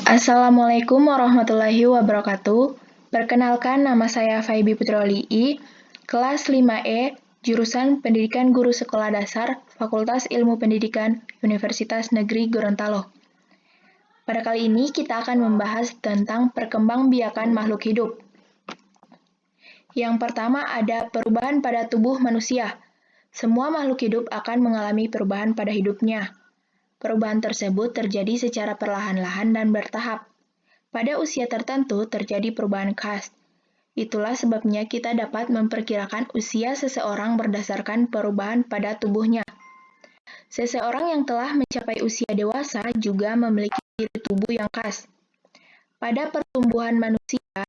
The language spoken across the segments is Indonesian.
Assalamualaikum warahmatullahi wabarakatuh. Perkenalkan, nama saya Faibi Putroli'i, kelas 5E, jurusan Pendidikan Guru Sekolah Dasar, Fakultas Ilmu Pendidikan, Universitas Negeri Gorontalo. Pada kali ini kita akan membahas tentang perkembangbiakan makhluk hidup. Yang pertama ada perubahan pada tubuh manusia. Semua makhluk hidup akan mengalami perubahan pada hidupnya. Perubahan tersebut terjadi secara perlahan-lahan dan bertahap. Pada usia tertentu terjadi perubahan khas. Itulah sebabnya kita dapat memperkirakan usia seseorang berdasarkan perubahan pada tubuhnya. Seseorang yang telah mencapai usia dewasa juga memiliki ciri tubuh yang khas. Pada pertumbuhan manusia,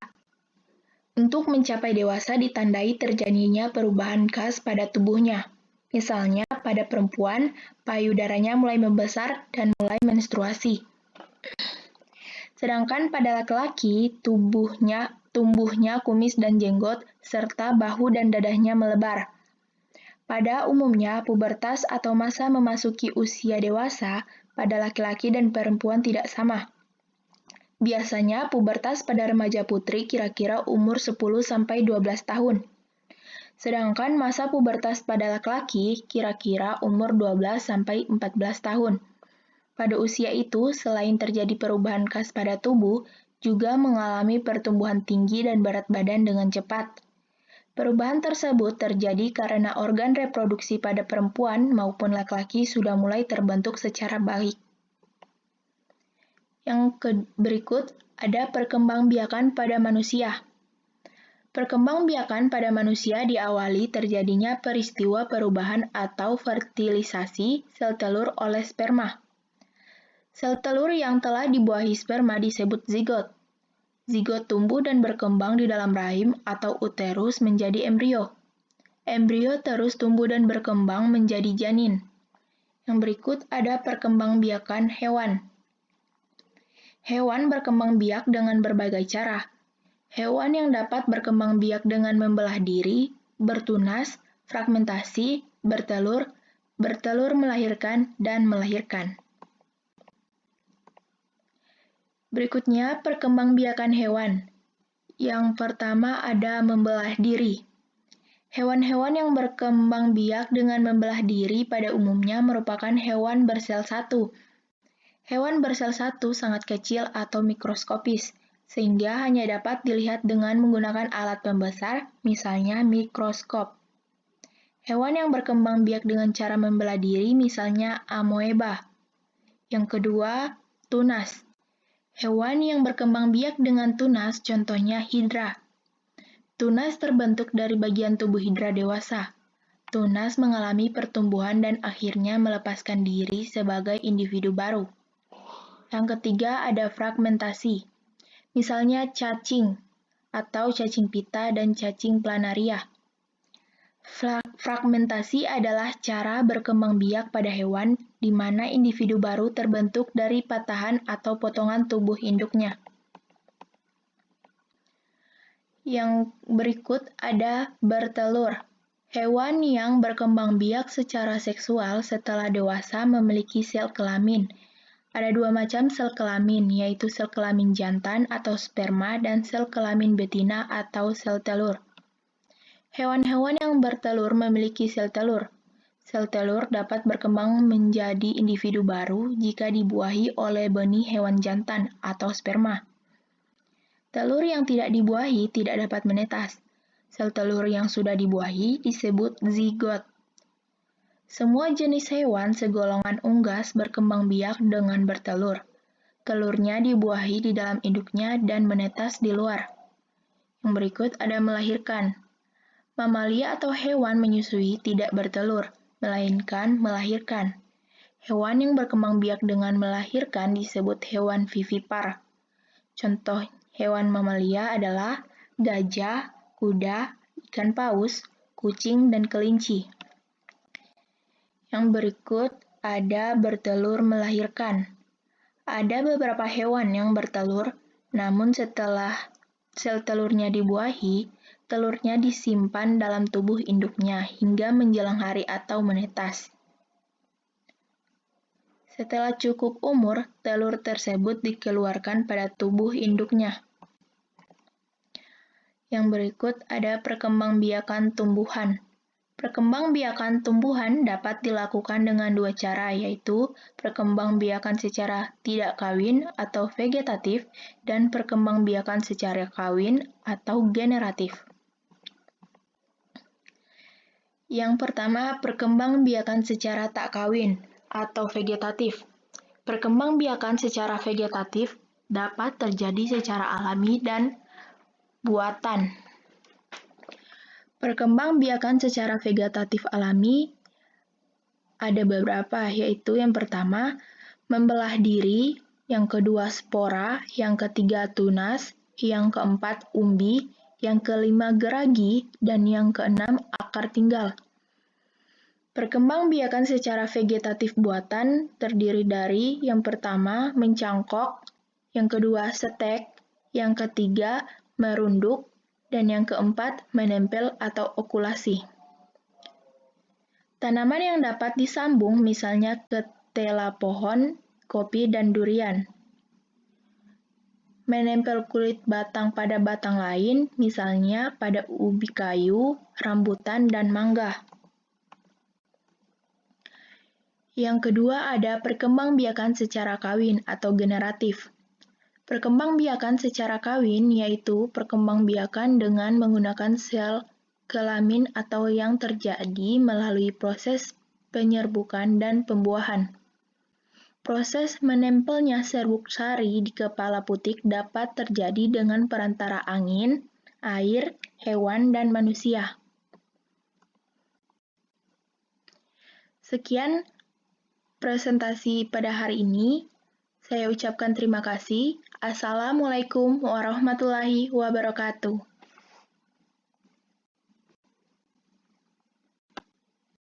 untuk mencapai dewasa ditandai terjadinya perubahan khas pada tubuhnya. Misalnya, pada perempuan, payudaranya mulai membesar dan mulai menstruasi. Sedangkan pada laki-laki, tumbuhnya kumis dan jenggot, serta bahu dan dadahnya melebar. Pada umumnya, pubertas atau masa memasuki usia dewasa pada laki-laki dan perempuan tidak sama. Biasanya, pubertas pada remaja putri kira-kira umur 10-12 tahun. Sedangkan masa pubertas pada laki-laki kira-kira umur 12-14 tahun. Pada usia itu, selain terjadi perubahan khas pada tubuh, juga mengalami pertumbuhan tinggi dan berat badan dengan cepat. Perubahan tersebut terjadi karena organ reproduksi pada perempuan maupun laki-laki sudah mulai terbentuk secara baik. Yang berikut ada perkembangbiakan pada manusia. Perkembangbiakan pada manusia diawali terjadinya peristiwa perubahan atau fertilisasi sel telur oleh sperma. Sel telur yang telah dibuahi sperma disebut zigot. Zigot tumbuh dan berkembang di dalam rahim atau uterus menjadi embrio. Embrio terus tumbuh dan berkembang menjadi janin. Yang berikut ada perkembangbiakan hewan. Hewan berkembang biak dengan berbagai cara. Hewan yang dapat berkembang biak dengan membelah diri, bertunas, fragmentasi, bertelur, melahirkan, dan melahirkan. Berikutnya, perkembangbiakan hewan. Yang pertama ada membelah diri. Hewan-hewan yang berkembang biak dengan membelah diri pada umumnya merupakan hewan bersel satu. Hewan bersel satu sangat kecil atau mikroskopis, sehingga hanya dapat dilihat dengan menggunakan alat pembesar, misalnya mikroskop. Hewan yang berkembang biak dengan cara membelah diri, misalnya amoeba. Yang kedua, tunas. Hewan yang berkembang biak dengan tunas, contohnya hidra. Tunas terbentuk dari bagian tubuh hidra dewasa. Tunas mengalami pertumbuhan dan akhirnya melepaskan diri sebagai individu baru. Yang ketiga ada fragmentasi. Misalnya cacing atau cacing pita dan cacing planaria. Fragmentasi adalah cara berkembang biak pada hewan di mana individu baru terbentuk dari patahan atau potongan tubuh induknya. Yang berikut ada bertelur. Hewan yang berkembang biak secara seksual setelah dewasa memiliki sel kelamin. Ada dua macam sel kelamin, yaitu sel kelamin jantan atau sperma dan sel kelamin betina atau sel telur. Hewan-hewan yang bertelur memiliki sel telur. Sel telur dapat berkembang menjadi individu baru jika dibuahi oleh benih hewan jantan atau sperma. Telur yang tidak dibuahi tidak dapat menetas. Sel telur yang sudah dibuahi disebut zigot. Semua jenis hewan segolongan unggas berkembang biak dengan bertelur. Telurnya dibuahi di dalam induknya dan menetas di luar. Yang berikut ada melahirkan. Mamalia atau hewan menyusui tidak bertelur, melainkan melahirkan. Hewan yang berkembang biak dengan melahirkan disebut hewan vivipar. Contoh hewan mamalia adalah gajah, kuda, ikan paus, kucing, dan kelinci. Yang berikut ada bertelur melahirkan. Ada beberapa hewan yang bertelur, namun setelah sel telurnya dibuahi, telurnya disimpan dalam tubuh induknya hingga menjelang hari atau menetas. Setelah cukup umur, telur tersebut dikeluarkan pada tubuh induknya. Yang berikut ada perkembangbiakan tumbuhan. Perkembangbiakan tumbuhan dapat dilakukan dengan dua cara, yaitu perkembangbiakan secara tidak kawin atau vegetatif dan perkembangbiakan secara kawin atau generatif. Yang pertama, perkembangbiakan secara tak kawin atau vegetatif. Perkembangbiakan secara vegetatif dapat terjadi secara alami dan buatan. Perkembangbiakan secara vegetatif alami ada beberapa, yaitu yang pertama, membelah diri, yang kedua spora, yang ketiga tunas, yang keempat umbi, yang kelima geragi, dan yang keenam akar tinggal. Perkembangbiakan secara vegetatif buatan terdiri dari yang pertama, mencangkok, yang kedua, setek, yang ketiga, merunduk, dan yang keempat, menempel atau okulasi. Tanaman yang dapat disambung misalnya ketela pohon, kopi, dan durian. Menempel kulit batang pada batang lain, misalnya pada ubi kayu, rambutan, dan mangga. Yang kedua ada perkembangbiakan secara kawin atau generatif. Perkembangbiakan secara kawin yaitu perkembangbiakan dengan menggunakan sel kelamin atau yang terjadi melalui proses penyerbukan dan pembuahan. Proses menempelnya serbuk sari di kepala putik dapat terjadi dengan perantara angin, air, hewan, dan manusia. Sekian presentasi pada hari ini. Saya ucapkan terima kasih. Assalamualaikum warahmatullahi wabarakatuh.